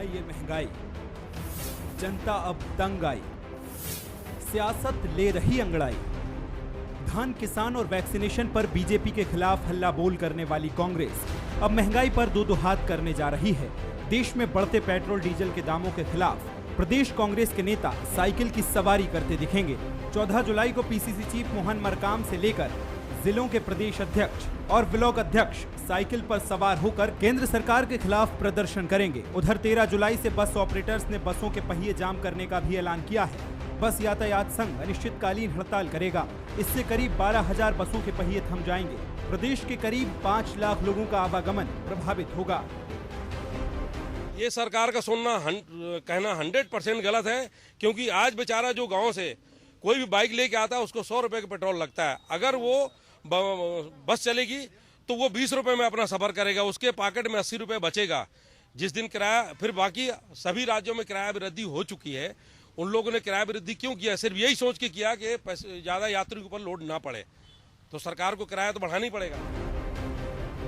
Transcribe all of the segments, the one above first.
बढ़ाई ये महंगाई, जनता अब तंग आई, सियासत ले रही अंगड़ाई। धान, किसान और वैक्सीनेशन पर बीजेपी के खिलाफ हल्ला बोल करने वाली कांग्रेस अब महंगाई पर दो हाथ करने जा रही है। देश में बढ़ते पेट्रोल डीजल के दामों के खिलाफ प्रदेश कांग्रेस के नेता साइकिल की सवारी करते दिखेंगे। 14 जुलाई को पीसीसी चीफ मोहन मरकाम से लेकर जिलों के प्रदेश अध्यक्ष और ब्लॉक अध्यक्ष साइकिल पर सवार होकर केंद्र सरकार के खिलाफ प्रदर्शन करेंगे। उधर 13 जुलाई से बस ऑपरेटर्स ने बसों के पहिए जाम करने का भी ऐलान किया है। बस यातायात संघ अनिश्चितकालीन हड़ताल करेगा। इससे करीब 12,000 बसों के पहिए थम जाएंगे। प्रदेश के करीब 5 लाख लोगों का आवागमन प्रभावित होगा। ये सरकार का सुनना कहना 100% गलत है, क्योंकि आज बेचारा जो गांव से कोई भी बाइक लेके आता है उसको 100 रुपए का पेट्रोल लगता है। अगर वो बस चलेगी तो वो 20 रुपए में अपना सफर करेगा, उसके पॉकेट में 80 रुपए बचेगा। जिस दिन किराया, फिर बाकी सभी राज्यों में किराया वृद्धि हो चुकी है, उन लोगों ने किराया वृद्धि क्यों किया? सिर्फ यही सोच के किया कि ज्यादा यात्री के ऊपर लोड ना पड़े, तो सरकार को किराया तो बढ़ाना ही पड़ेगा।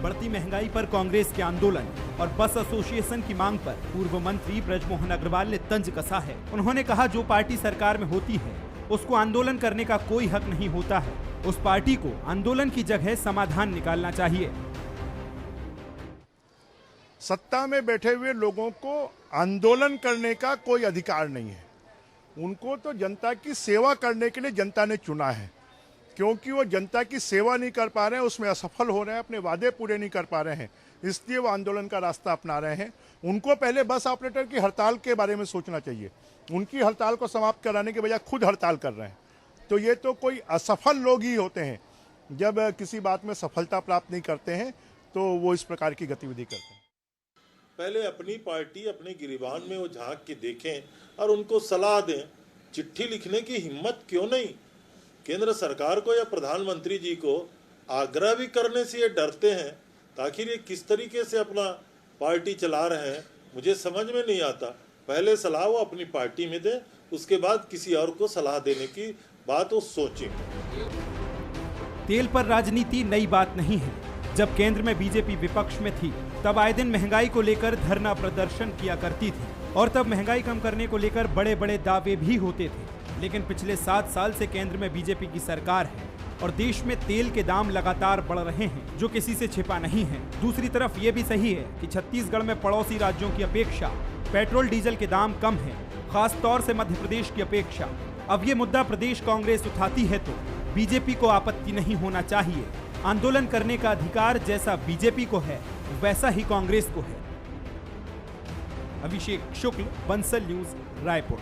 बढ़ती महंगाई पर कांग्रेस के आंदोलन और बस एसोसिएशन की मांग पर पूर्व मंत्री ब्रजमोहन अग्रवाल ने तंज कसा है। उन्होंने कहा, जो पार्टी सरकार में होती है उसको आंदोलन करने का कोई हक नहीं होता है। उस पार्टी को आंदोलन की जगह समाधान निकालना चाहिए। सत्ता में बैठे हुए लोगों को आंदोलन करने का कोई अधिकार नहीं है। उनको तो जनता की सेवा करने के लिए जनता ने चुना है। क्योंकि वो जनता की सेवा नहीं कर पा रहे हैं, उसमें असफल हो रहे हैं, अपने वादे पूरे नहीं कर पा रहे हैं, इसलिए वो आंदोलन का रास्ता अपना रहे हैं। उनको पहले बस ऑपरेटर की हड़ताल के बारे में सोचना चाहिए। उनकी हड़ताल को समाप्त कराने के बजाय खुद हड़ताल कर रहे हैं। तो ये तो कोई असफल लोग ही होते हैं, जब किसी बात में सफलता प्राप्त नहीं करते हैं तो वो इस प्रकार की गतिविधि करते हैं। पहले अपनी पार्टी अपने गिरिबान में वो झांक के देखें और उनको सलाह दें। चिट्ठी लिखने की हिम्मत क्यों नहीं? केंद्र सरकार को या प्रधानमंत्री जी को आग्रह भी करने से ये डरते हैं। आखिर ये किस तरीके से अपना पार्टी चला रहे हैं, मुझे समझ में नहीं आता। पहले सलाह वो अपनी पार्टी में दें, उसके बाद किसी और को सलाह देने की बात वो सोचें। तेल पर राजनीति नई बात नहीं है। जब केंद्र में बीजेपी विपक्ष में थी तब आए दिन महंगाई को लेकर धरना प्रदर्शन किया करती थी और तब महंगाई कम करने को लेकर बड़े बड़े दावे भी होते थे। लेकिन पिछले 7 साल से केंद्र में बीजेपी की सरकार है और देश में तेल के दाम लगातार बढ़ रहे हैं, जो किसी से छिपा नहीं है। दूसरी तरफ ये भी सही है कि छत्तीसगढ़ में पड़ोसी राज्यों की अपेक्षा पेट्रोल डीजल के दाम कम है, खास तौर से मध्य प्रदेश की अपेक्षा। अब ये मुद्दा प्रदेश कांग्रेस उठाती है तो बीजेपी को आपत्ति नहीं होना चाहिए। आंदोलन करने का अधिकार जैसा बीजेपी को है वैसा ही कांग्रेस को है। अभिषेक शुक्ल, बंसल न्यूज, रायपुर।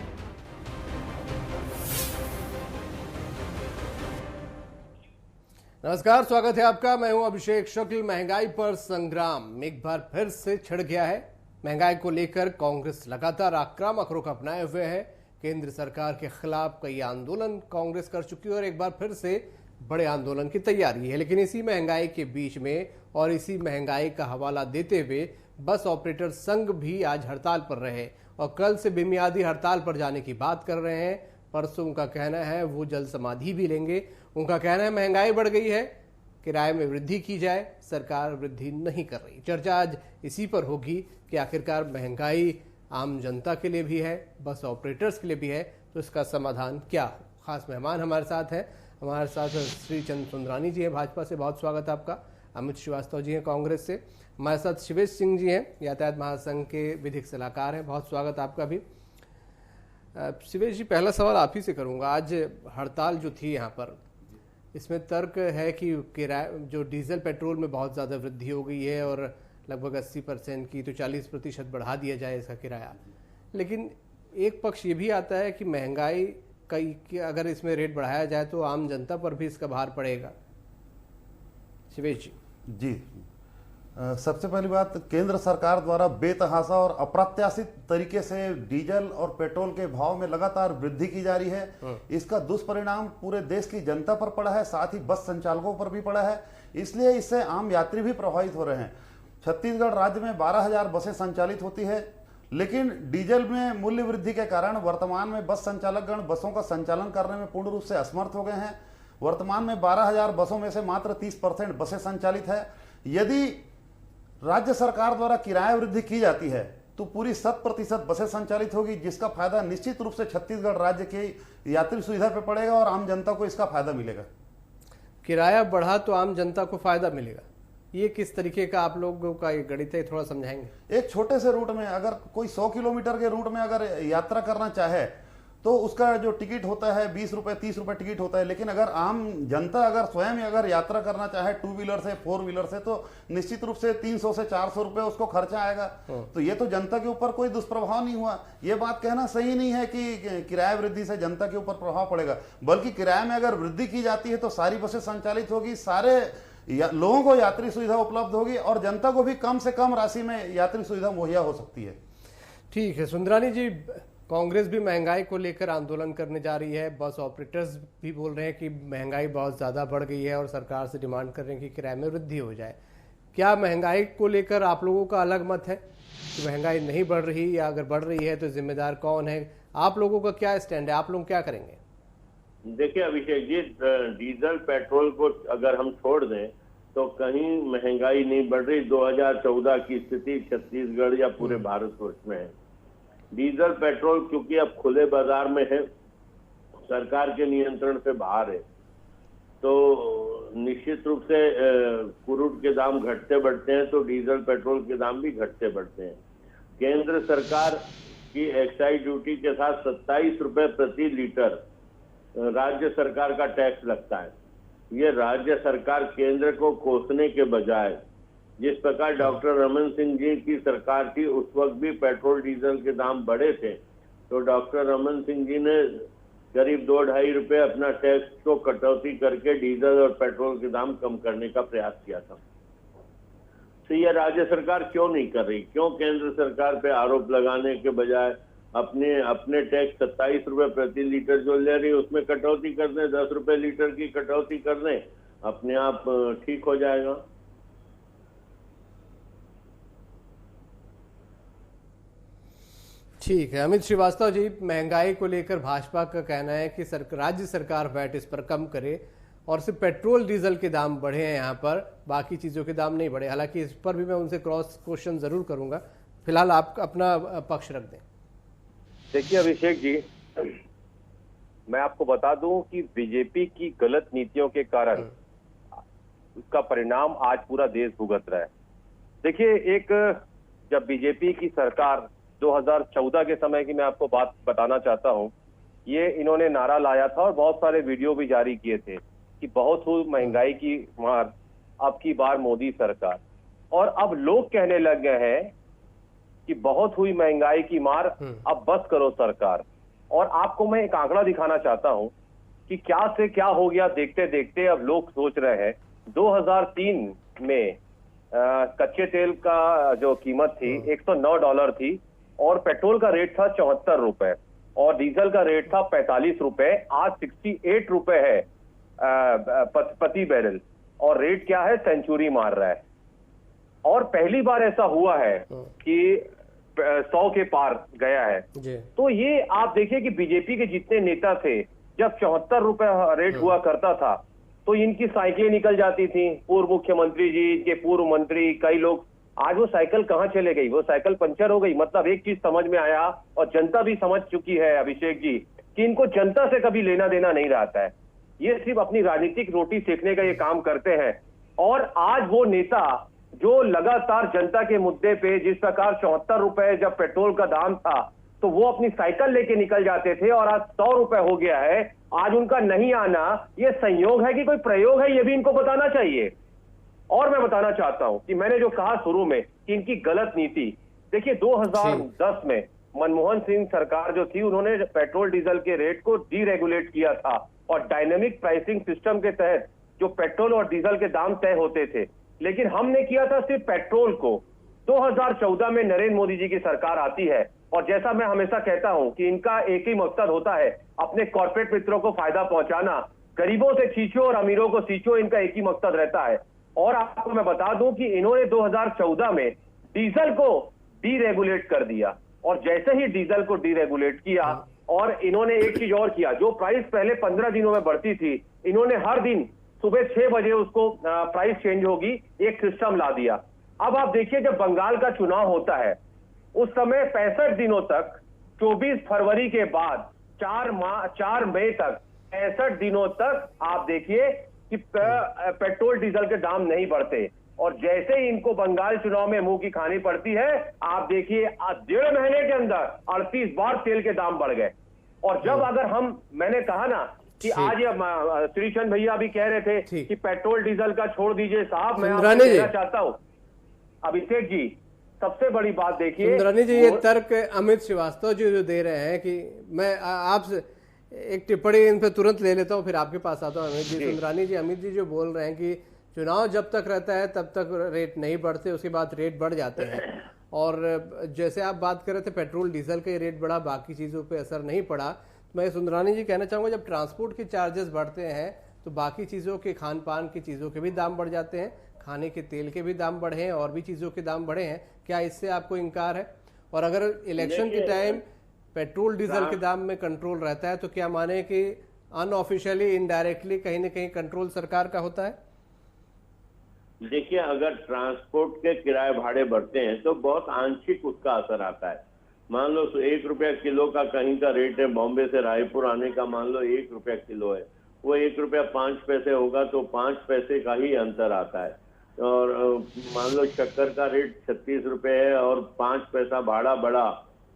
नमस्कार, स्वागत है आपका। मैं हूं अभिषेक शुक्ल। महंगाई पर संग्राम एक बार फिर से छिड़ गया है। महंगाई को लेकर कांग्रेस लगातार आक्रामक रुख अपनाए हुए है। केंद्र सरकार के खिलाफ कई आंदोलन कांग्रेस कर चुकी है और एक बार फिर से बड़े आंदोलन की तैयारी है। लेकिन इसी महंगाई के बीच में और इसी महंगाई का हवाला देते हुए बस ऑपरेटर संघ भी आज हड़ताल पर रहे और कल से बेमियादी हड़ताल पर जाने की बात कर रहे हैं। परसों उनका कहना है वो जल समाधि भी लेंगे। उनका कहना है महंगाई बढ़ गई है, किराए में वृद्धि की जाए, सरकार वृद्धि नहीं कर रही। चर्चा आज इसी पर होगी कि आखिरकार महंगाई आम जनता के लिए भी है, बस ऑपरेटर्स के लिए भी है, तो इसका समाधान क्या हो। खास मेहमान हमारे साथ हैं। हमारे साथ श्री चंद्र सुंदरानी जी हैं, भाजपा से, बहुत स्वागत है आपका। अमित श्रीवास्तव जी हैं, कांग्रेस से। हमारे साथ शिवेश सिंह जी हैं, यातायात महासंघ के विधिक सलाहकार हैं, बहुत स्वागत आपका भी। शिवेश जी, पहला सवाल आप ही से करूंगा। आज हड़ताल जो थी यहाँ पर, इसमें तर्क है कि किराया जो डीजल पेट्रोल में बहुत ज़्यादा वृद्धि हो गई है और लगभग 80% की तो 40% बढ़ा दिया जाए इसका किराया। लेकिन एक पक्ष ये भी आता है कि महंगाई कि अगर इसमें रेट बढ़ाया जाए तो आम जनता पर भी इसका भार पड़ेगा। शिवेश जी। सबसे पहली बात, केंद्र सरकार द्वारा बेतहाशा और अप्रत्याशित तरीके से डीजल और पेट्रोल के भाव में लगातार वृद्धि की जा रही है। इसका दुष्परिणाम पूरे देश की जनता पर पड़ा है, साथ ही बस संचालकों पर भी पड़ा है। इसलिए इससे आम यात्री भी प्रभावित हो रहे हैं। छत्तीसगढ़ राज्य में 12,000 बसें संचालित होती है, लेकिन डीजल में मूल्य वृद्धि के कारण वर्तमान में बस संचालकगण बसों का संचालन करने में पूर्ण रूप से असमर्थ हो गए हैं। वर्तमान में 12,000 बसों में से मात्र 30% बसें संचालित है। यदि राज्य सरकार द्वारा किराया वृद्धि की जाती है तो पूरी 100% बसें संचालित होगी, जिसका फायदा निश्चित रूप से छत्तीसगढ़ राज्य के यात्री सुविधा पे पड़ेगा और आम जनता को इसका फायदा मिलेगा। किराया बढ़ा तो आम जनता को फायदा मिलेगा, ये किस तरीके का आप लोगों का ये गणित है, थोड़ा समझाएंगे? एक छोटे से रूट में अगर कोई 100 किलोमीटर के रूट में अगर यात्रा करना चाहे तो उसका जो टिकट होता है 20 रुपए 30 रुपए टिकट होता है, लेकिन अगर आम जनता अगर स्वयं अगर यात्रा करना चाहे 2 व्हीलर से 4 व्हीलर से तो निश्चित रूप से 300 से 400 रुपए उसको खर्चा आएगा। तो ये तो जनता के ऊपर कोई दुष्प्रभाव नहीं हुआ। ये बात कहना सही नहीं है कि किराया वृद्धि से जनता के ऊपर प्रभाव पड़ेगा, बल्कि किराए में अगर वृद्धि की जाती है तो सारी बसें संचालित होगी, सारे लोगों को यात्री सुविधा उपलब्ध होगी और जनता को भी कम से कम राशि में यात्री सुविधा मुहैया हो सकती है। ठीक है सुंदरानी जी, कांग्रेस भी महंगाई को लेकर आंदोलन करने जा रही है, बस ऑपरेटर्स भी बोल रहे हैं कि महंगाई बहुत ज़्यादा बढ़ गई है और सरकार से डिमांड कर रहे हैं कि किराए में वृद्धि हो जाए। क्या महंगाई को लेकर आप लोगों का अलग मत है कि महंगाई नहीं बढ़ रही, या अगर बढ़ रही है तो जिम्मेदार कौन है? आप लोगों का क्या स्टैंड है, आप लोग क्या करेंगे? देखिए अभिषेक जी, डीजल पेट्रोल को अगर हम छोड़ दें तो कहीं महंगाई नहीं बढ़ रही। 2014 की स्थिति छत्तीसगढ़ या पूरे भारतवर्ष में है। डीजल पेट्रोल क्योंकि अब खुले बाजार में है, सरकार के नियंत्रण से बाहर है, तो निश्चित रूप से क्रूड के दाम घटते बढ़ते हैं तो डीजल पेट्रोल के दाम भी घटते बढ़ते हैं। केंद्र सरकार की एक्साइज ड्यूटी के साथ 27 रुपए प्रति लीटर राज्य सरकार का टैक्स लगता है। ये राज्य सरकार केंद्र को कोसने के बजाय, जिस प्रकार डॉक्टर रमन सिंह जी की सरकार थी उस वक्त भी पेट्रोल डीजल के दाम बढ़े थे, तो डॉक्टर रमन सिंह जी ने करीब 2-2.5 रुपए अपना टैक्स को कटौती करके डीजल और पेट्रोल के दाम कम करने का प्रयास किया था। तो ये राज्य सरकार क्यों नहीं कर रही? क्यों केंद्र सरकार पे आरोप लगाने के बजाय अपने टैक्स 27 रुपए प्रति लीटर जो ले रही है उसमें कटौती कर दें, 10 रुपए लीटर की कटौती कर दें, अपने आप ठीक हो जाएगा। ठीक है अमित श्रीवास्तव जी, महंगाई को लेकर भाजपा का कहना है कि राज्य सरकार वैट इस पर कम करे और सिर्फ पेट्रोल डीजल के दाम बढ़े हैं यहाँ पर, बाकी चीज़ों के दाम नहीं बढ़े। हालांकि इस पर भी मैं उनसे क्रॉस क्वेश्चन जरूर करूंगा, फिलहाल आप अपना पक्ष रख दें। देखिए अभिषेक जी, मैं आपको बता दूं कि बीजेपी की गलत नीतियों के कारण उसका परिणाम आज पूरा देश भुगत रहा है। देखिए, एक जब बीजेपी की सरकार 2014 के समय की मैं आपको बात बताना चाहता हूं, ये इन्होंने नारा लाया था और बहुत सारे वीडियो भी जारी किए थे कि बहुत हुई महंगाई की मार, अब की बार मोदी सरकार। और अब लोग कहने लग गए हैं कि बहुत हुई महंगाई की मार, अब बस करो सरकार। और आपको मैं एक आंकड़ा दिखाना चाहता हूं कि क्या से क्या हो गया देखते देखते। अब लोग सोच रहे हैं 2003 में कच्चे तेल का जो कीमत थी $109 थी और पेट्रोल का रेट था 74 रुपए और डीजल का रेट था 45 रुपए। आज 68 रुपए है प्रति बैरल और रेट क्या है, सेंचुरी मार रहा है। और पहली बार ऐसा हुआ है कि 100 के पार गया है। तो ये आप देखिए कि बीजेपी के जितने नेता थे, जब 74 रुपए रेट हुआ करता था तो इनकी साइकिलें निकल जाती थी। पूर्व मुख्यमंत्री जी, इनके पूर्व मंत्री, कई लोग, आज वो साइकिल कहां चले गई? वो साइकिल पंचर हो गई। मतलब एक चीज समझ में आया और जनता भी समझ चुकी है अभिषेक जी कि इनको जनता से कभी लेना देना नहीं रहता है। ये सिर्फ अपनी राजनीतिक रोटी सेकने का ये काम करते हैं। और आज वो नेता जो लगातार जनता के मुद्दे पे, जिस प्रकार 74 रुपए जब पेट्रोल का दाम था तो वो अपनी साइकिल लेके निकल जाते थे और आज 100 रुपए हो गया है। आज उनका नहीं आना ये संयोग है कि कोई प्रयोग है, ये भी इनको बताना चाहिए। और मैं बताना चाहता हूं कि मैंने जो कहा शुरू में कि इनकी गलत नीति, देखिए 2010 में मनमोहन सिंह सरकार जो थी, उन्होंने पेट्रोल डीजल के रेट को डीरेगुलेट किया था और डायनेमिक प्राइसिंग सिस्टम के तहत जो पेट्रोल और डीजल के दाम तय होते थे। लेकिन हमने किया था सिर्फ पेट्रोल को। 2014 में नरेंद्र मोदी जी की सरकार आती है और जैसा मैं हमेशा कहता हूं कि इनका एक ही मकसद होता है, अपने कॉर्पोरेट मित्रों को फायदा पहुंचाना। गरीबों से खींचो और अमीरों को सींचो, इनका एक ही मकसद रहता है। और आपको मैं बता दूं कि इन्होंने 2014 में डीजल को डीरेगुलेट कर दिया और जैसे ही डीजल को डीरेगुलेट किया और इन्होंने एक चीज और किया, जो प्राइस पहले 15 दिनों में बढ़ती थी, इन्होंने हर दिन सुबह 6 बजे उसको प्राइस चेंज होगी, एक सिस्टम ला दिया। अब आप देखिए, जब बंगाल का चुनाव होता है उस समय 65 दिनों तक 24 फरवरी के बाद 4 मई तक 65 दिनों तक आप देखिए कि पेट्रोल डीजल के दाम नहीं बढ़ते, और जैसे ही इनको बंगाल चुनाव में मुंह की खानी पड़ती है, आप देखिए 1.5 महीने के अंदर 38 बार तेल के दाम बढ़ गए। और जब अगर मैंने कहा ना कि आज ये श्रीचंद भैया भी कह रहे थे कि पेट्रोल डीजल का छोड़ दीजिए साहब, मैं आपको कहना चाहता हूं अभिषेक जी, सबसे बड़ी बात देखिए सुंदरानी जी, ये तर्क अमित श्रीवास्तव जी जो दे रहे हैं कि मैं आपसे एक टिप्पणी इन पे तुरंत ले लेता हूं, फिर आपके पास आता हूं अमित जी। सुंदरानी जी, अमित जी जो बोल रहे हैं कि चुनाव जब तक रहता है तब तक रेट नहीं बढ़ते, उसके बाद रेट बढ़ जाते हैं। और जैसे आप बात कर रहे थे पेट्रोल डीजल का रेट बढ़ा, बाकी चीज़ों पे असर नहीं पड़ा। मैं सुंदरानी जी कहना चाहूँगा, जब ट्रांसपोर्ट के चार्जेस बढ़ते हैं तो बाकी चीज़ों के, खान पान की चीज़ों के भी दाम बढ़ जाते हैं, खाने के तेल के भी दाम बढ़े हैं और भी चीज़ों के दाम बढ़े हैं। क्या इससे आपको इनकार है? और अगर इलेक्शन के टाइम पेट्रोल डीजल के दाम में कंट्रोल रहता है तो क्या माने कि अनऑफिशियली, इनडायरेक्टली कहीं ना कहीं कंट्रोल सरकार का होता है? देखिए, अगर ट्रांसपोर्ट के किराए भाड़े बढ़ते हैं तो बहुत आंशिक उसका असर आता है। मान लो 1 रुपया किलो का कहीं का रेट है, बॉम्बे से रायपुर आने का मान लो 1 रुपया किलो है, वो 1 रुपया 5 पैसे होगा तो 5 पैसे का ही अंतर आता है। और मान लो शक्कर का रेट 36 रुपए है और 5 पैसा भाड़ा बढ़ा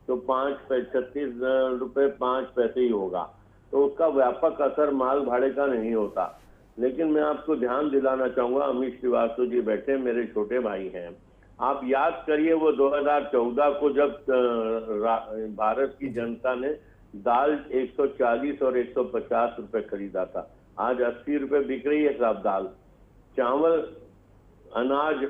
तो 36 रुपए 5 पैसे ही होगा, तो उसका व्यापक असर माल भाड़े का नहीं होता। लेकिन मैं आपको ध्यान दिलाना चाहूंगा, अमित श्रीवास्तव जी बैठे मेरे छोटे भाई हैं, आप याद करिए वो 2014 को जब भारत की जनता ने दाल 140 और 150 रुपए खरीदा था, आज 80 रुपए बिक रही है साहब दाल। चावल, अनाज,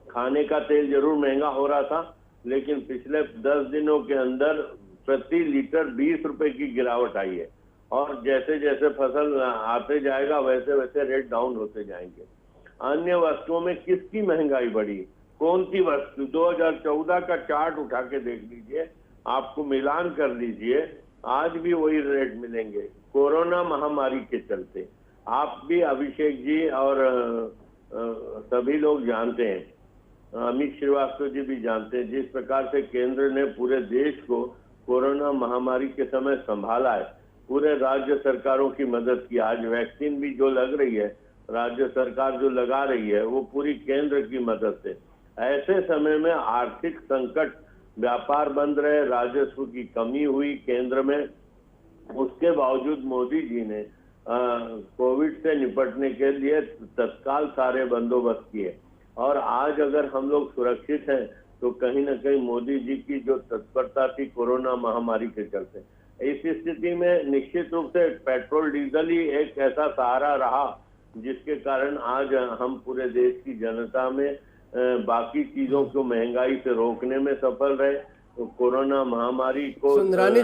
खाने का तेल जरूर महंगा हो रहा था, लेकिन पिछले 10 दिनों के अंदर प्रति लीटर 20 रुपए की गिरावट आई है, और जैसे जैसे फसल आते जाएगा वैसे वैसे रेट डाउन होते जाएंगे। अन्य वस्तुओं में किसकी महंगाई बढ़ी, कौन सी वस्तु? 2014 का चार्ट उठा के देख लीजिए, आपको मिलान कर लीजिए, आज भी वही रेट मिलेंगे। कोरोना महामारी के चलते आप भी, अभिषेक जी और सभी लोग जानते हैं, अमित श्रीवास्तव जी भी जानते हैं, जिस प्रकार से केंद्र ने पूरे देश को कोरोना महामारी के समय संभाला है, पूरे राज्य सरकारों की मदद की। आज वैक्सीन भी जो लग रही है, राज्य सरकार जो लगा रही है, वो पूरी केंद्र की मदद से। ऐसे समय में आर्थिक संकट, व्यापार बंद रहे, राजस्व की कमी हुई केंद्र में, उसके बावजूद मोदी जी ने कोविड से निपटने के लिए तत्काल सारे बंदोबस्त किए। और आज अगर हम लोग सुरक्षित हैं तो कहीं न कहीं मोदी जी की जो तत्परता थी कोरोना महामारी के चलते। इस स्थिति में निश्चित रूप से पेट्रोल डीजल ही एक ऐसा सहारा रहा जिसके कारण आज हम पूरे देश की जनता में बाकी चीजों को महंगाई से रोकने में सफल रहे। तो कोरोना महामारी को सुंदरानी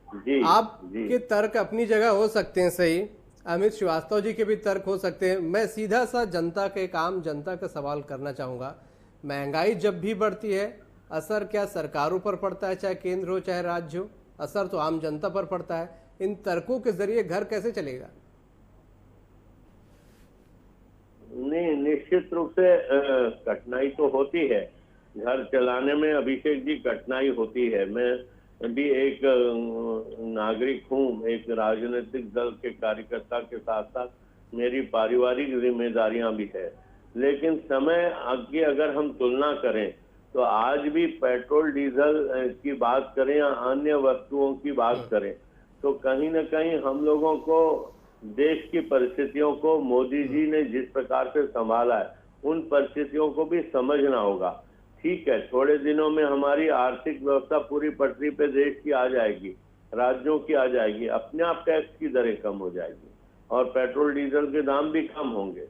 जी, आपके तर्क अपनी जगह हो सकते हैं सही, अमित श्रीवास्तव जी के भी तर्क हो सकते हैं। मैं सीधा सा जनता के काम, जनता का सवाल करना चाहूंगा। महंगाई जब भी बढ़ती है, असर क्या सरकारों पर पड़ता है, चाहे केंद्र हो चाहे राज्य हो? असर तो आम जनता पर पड़ता है। इन तर्कों के जरिए घर कैसे चलेगा? नहीं, निश्चित रूप से कठिनाई तो होती है घर चलाने में, अभिषेक जी, कठिनाई होती है। मैं भी एक नागरिक हूँ, एक राजनीतिक दल के कार्यकर्ता के साथ साथ मेरी पारिवारिक जिम्मेदारियां भी है। लेकिन समय की अगर हम तुलना करें तो आज भी पेट्रोल डीजल की बात करें या अन्य वस्तुओं की बात करें तो कहीं न कहीं हम लोगों को देश की परिस्थितियों को मोदी जी ने जिस प्रकार से संभाला है, उन परिस्थितियों को भी समझना होगा। ठीक है, थोड़े दिनों में हमारी आर्थिक व्यवस्था पूरी पटरी पे देश की आ जाएगी, राज्यों की आ जाएगी, अपने आप टैक्स की दरें कम हो जाएगी और पेट्रोल डीजल के दाम भी कम होंगे।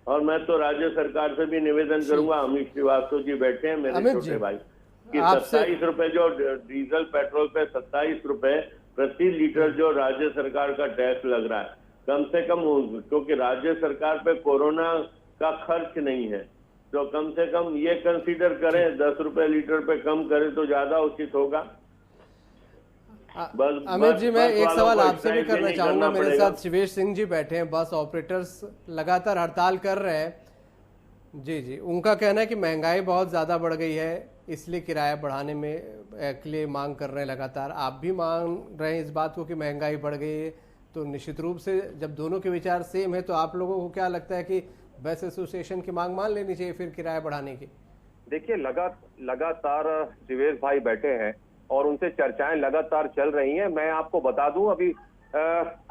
और मैं तो राज्य सरकार से भी निवेदन करूंगा, अमित श्रीवास्तव जी बैठे हैं मेरे छोटे भाई, कि 27 रुपए जो डीजल पेट्रोल पे 27 रुपए प्रति लीटर जो राज्य सरकार का टैक्स लग रहा है, कम से कम, क्योंकि राज्य सरकार पे कोरोना का खर्च नहीं है, तो कम से कम ये कंसीडर करें 10 रुपए लीटर पे कम करें तो ज्यादा उचित होगा। अमित जी, मैं एक सवाल आपसे भी करना चाहूंगा। मेरे साथ शिवेश सिंह जी बैठे हैं, बस ऑपरेटर्स लगातार हड़ताल कर रहे हैं। जी जी, उनका कहना है कि महंगाई बहुत ज़्यादा बढ़ गई है, इसलिए किराया बढ़ाने में के लिए मांग कर रहे हैं लगातार। आप भी मांग रहे हैं इस बात को कि महंगाई बढ़ गई है, तो निश्चित रूप से जब दोनों के विचार सेम है तो आप लोगों को क्या लगता है कि बस एसोसिएशन की मांग मान लेनी चाहिए फिर किराया बढ़ाने की? देखिए, लगातार शिवेश भाई बैठे हैं और उनसे चर्चाएं लगातार चल रही हैं। मैं आपको बता दूं, अभी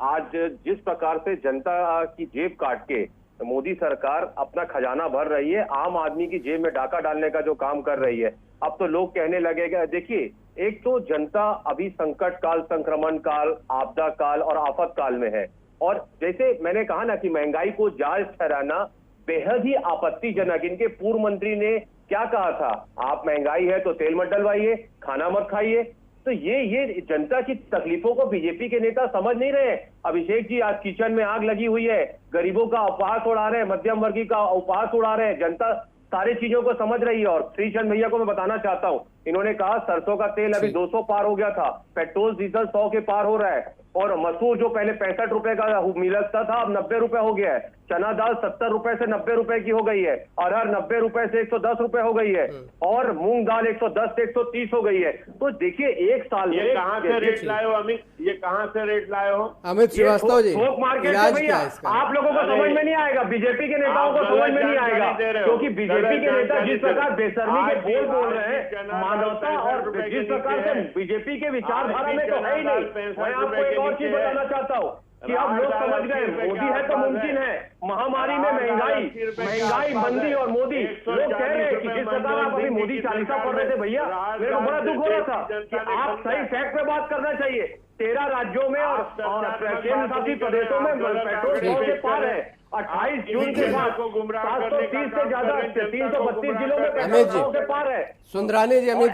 आज जिस प्रकार से जनता की जेब काट के मोदी सरकार अपना खजाना भर रही है, आम आदमी की जेब में डाका डालने का जो काम कर रही है, अब तो लोग कहने लगेगा। देखिए, एक तो जनता अभी संकट काल, संक्रमण काल, आपदा काल और आफत काल में है, और जैसे मैंने कहा ना कि महंगाई को जायज ठहराना बेहद ही आपत्तिजनक। इनके पूर्व मंत्री ने क्या कहा था, आप महंगाई है तो तेल मत डलवाइए, खाना मत खाइए। तो ये जनता की तकलीफों को बीजेपी के नेता समझ नहीं रहे। अभिषेक जी, आज किचन में आग लगी हुई है, गरीबों का उपवास उड़ा रहे हैं, मध्यम वर्गीय का उपवास उड़ा रहे हैं, जनता सारी चीजों को समझ रही है। और श्रीचंद भैया को मैं बताना चाहता हूं, इन्होंने कहा सरसों का तेल अभी 200 पार हो गया था, पेट्रोल डीजल 100 के पार हो रहा है, और मसूर जो पहले 65 रुपए का मिलता था अब 90 रुपए हो गया है, चना दाल 70 रुपए से 90 रुपए की हो गई है, अरहर 90 रुपए से 110 रुपए हो गई है, और मूंग दाल 110 से 130 हो गई है। तो देखिए, एक साल में कहां से रेट लाए हो अमित? ये कहां से रेट लाए हो? अमित श्रीवास्तव जी, थोक मार्केट से भैया आप लोगों को समझ में नहीं आएगा, बीजेपी के नेताओं को समझ में नहीं आएगा, क्योंकि बीजेपी के नेता जिस प्रकार बेशर्मी के बोल रहे हैं, मानवता और जिस प्रकार से बीजेपी के विचारधारा में तो है ही नहीं। मैं आपको एक और चीज बताना चाहता हूँ कि अब लोग समझ गए, मोदी है तो मुमकिन है। महामारी में महंगाई मंदी और मोदी, लोग कह रहे हैं कि जिस प्रकार आप अभी मोदी चालीसा पढ़ रहे थे भैया, मेरे को बड़ा दुख हो रहा था कि आप सही फैक्ट पे बात करना चाहिए। 13 राज्यों में और केंद्र शासित प्रदेशों में पेट्रोल 100 के पार है। 28 जून के बाद 730 से ज्यादा 332 जिलों में पेट्रोल 100 के पार है। सुंदरानी जी, अमित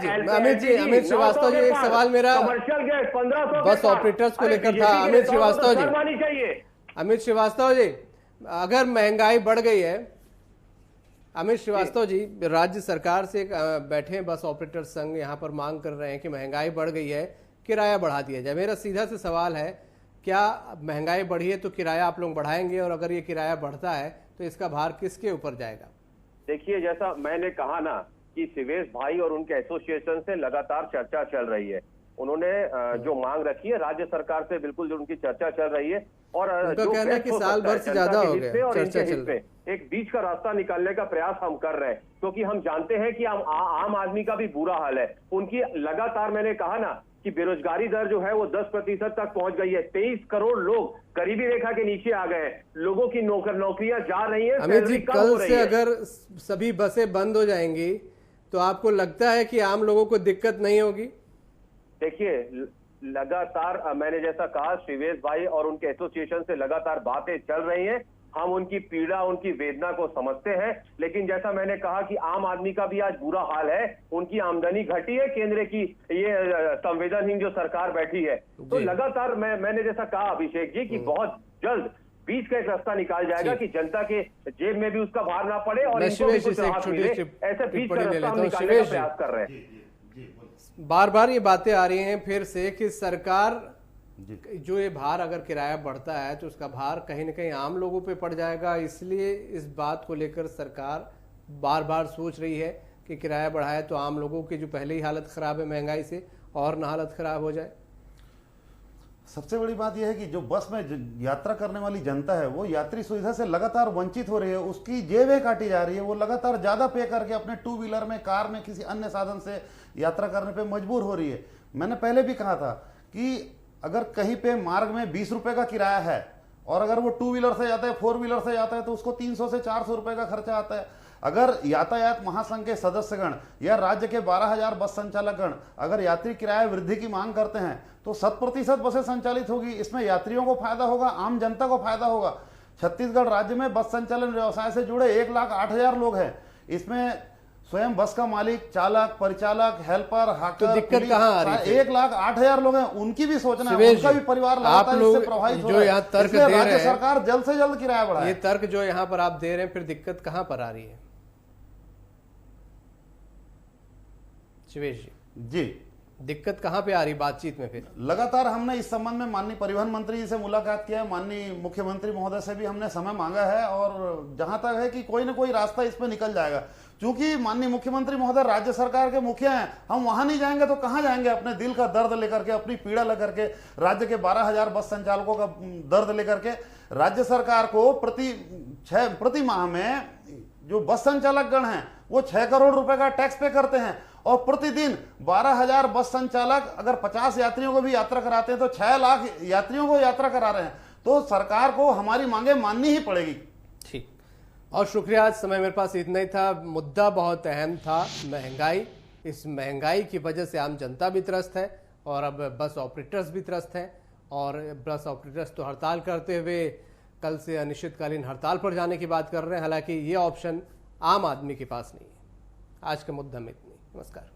श्रीवास्तव जी, एक सवाल मेरा कमर्शियल गैस 1500 बस ऑपरेटर्स को लेकर था। अमित श्रीवास्तव जी, अगर महंगाई बढ़ गई है, अमित श्रीवास्तव जी राज्य सरकार से बैठे हैं बस ऑपरेटर संघ, यहाँ पर मांग कर रहे हैं कि महंगाई बढ़ गई है, किराया बढ़ा दिया जाए। मेरा सीधा से सवाल है, क्या महंगाई बढ़ी है तो किराया आप लोग बढ़ाएंगे, और अगर ये किराया बढ़ता है तो इसका भार किसके ऊपर जाएगा? देखिए, जैसा मैंने कहा ना कि शिवेश भाई और उनके एसोसिएशन से लगातार चर्चा चल रही है। उन्होंने जो मांग रखी है राज्य सरकार से, बिल्कुल जो उनकी चर्चा चल रही है, और जो कहना है कि साल भर से ज्यादा हो गया और चर्चा इनके चल रही है, एक बीच का रास्ता निकालने का प्रयास हम कर रहे हैं, क्योंकि हम जानते हैं कि आम आदमी का भी बुरा हाल है। उनकी लगातार, मैंने कहा ना कि बेरोजगारी दर जो है वो 10% तक पहुंच गई है। 23 करोड़ लोग गरीबी रेखा के नीचे आ गए हैं, लोगों की नौकरियां जा रही हैं। अमित जी, कल से अगर सभी बसें बंद हो जाएंगी तो आपको लगता है कि आम लोगों को दिक्कत नहीं होगी? देखिए, लगातार मैंने जैसा कहा, शिवेश भाई और उनके एसोसिएशन से लगातार बातें चल रही हैं। हम उनकी पीड़ा, उनकी वेदना को समझते हैं, लेकिन जैसा मैंने कहा कि आम आदमी का भी आज बुरा हाल है। उनकी आमदनी घटी है, केंद्र की ये संवेदनहीन जो सरकार बैठी है, तो लगातार मैंने जैसा कहा अभिषेक जी कि बहुत जल्द बीच का एक रास्ता निकाल जाएगा कि जनता के जेब में भी उसका भार ना पड़े और इनको भी कुछ राहत मिले। ऐसे बीच का रास्ता हम निकालने का प्रयास कर रहे हैं। बार बार ये बातें आ रही हैं फिर से कि सरकार जो ये भार, अगर किराया बढ़ता है तो उसका भार कहीं ना कहीं आम लोगों पे पड़ जाएगा, इसलिए इस बात को लेकर सरकार बार बार सोच रही है कि किराया बढ़ाए तो आम लोगों की जो पहले ही हालत खराब है महंगाई से, और ना हालत खराब हो जाए। सबसे बड़ी बात यह है कि जो बस में यात्रा करने वाली जनता है वो यात्री सुविधा से लगातार वंचित हो रही है, उसकी जेबें काटी जा रही है, वो लगातार ज्यादा पे करके अपने 2 व्हीलर में, कार में, किसी अन्य साधन से यात्रा करने पे मजबूर हो रही है। मैंने पहले भी कहा था कि अगर कहीं पे मार्ग में 20 रुपए का किराया है और अगर वो 2 व्हीलर से जाता है, 4 व्हीलर से जाता है, तो उसको 300 से 400 रुपए का खर्चा आता है। अगर यातायात महासंघ के सदस्यगण या राज्य के 12,000 बस संचालकगण अगर यात्री किराया वृद्धि की मांग करते हैं तो 100% बसें संचालित होगी। इसमें यात्रियों को फायदा होगा, आम जनता को फायदा होगा। छत्तीसगढ़ राज्य में बस संचालन व्यवसाय से जुड़े 1,08,000 लोग हैं। इसमें स्वयं बस का मालिक, चालक, परिचालक, हेल्पर, हाकर, तो दिक्कत कहाँ आ रही है? 1,08,000 लोग हैं, उनकी भी सोचना है, उनका भी परिवार लगातार इससे प्रभावित हो रहा है। यहाँ तर्क दे रहे हैं, राज्य सरकार जल्द से जल्द किराया बढ़ाए। ये तर्क जो यहाँ पर आप दे रहे हैं, फिर दिक्कत कहाँ पर आ रही है शिवेश जी? जी, दिक्कत कहाँ पे आ रही बातचीत में? फिर लगातार हमने इस संबंध में माननीय परिवहन मंत्री जी से मुलाकात किया है, माननीय मुख्यमंत्री महोदय से भी हमने समय मांगा है, और जहां तक है कि कोई ना कोई रास्ता इस पे निकल जाएगा। क्योंकि माननीय मुख्यमंत्री महोदय राज्य सरकार के मुखिया हैं, हम वहां नहीं जाएंगे तो कहां जाएंगे? अपने दिल का दर्द लेकर के, अपनी पीड़ा लेकर के, राज्य के 12,000 बस संचालकों का दर्द लेकर के राज्य सरकार को प्रति माह में जो बस संचालक गण हैं वो 6 करोड़ रुपए का टैक्स पे करते हैं, और प्रतिदिन 12,000 बस संचालक अगर 50 यात्रियों को भी यात्रा कराते हैं तो 6 लाख यात्रियों को यात्रा करा रहे हैं। तो सरकार को हमारी मांगे माननी ही पड़ेगी। ठीक, और शुक्रिया। आज समय मेरे पास इतना ही था। मुद्दा बहुत अहम था, महंगाई। इस महंगाई की वजह से आम जनता भी त्रस्त है और अब बस ऑपरेटर्स भी त्रस्त हैं, और बस ऑपरेटर्स तो हड़ताल करते हुए कल से अनिश्चितकालीन हड़ताल पर जाने की बात कर रहे हैं। हालांकि ये ऑप्शन आम आदमी के पास नहीं है। आज का मुद्दा में इतनी। नमस्कार।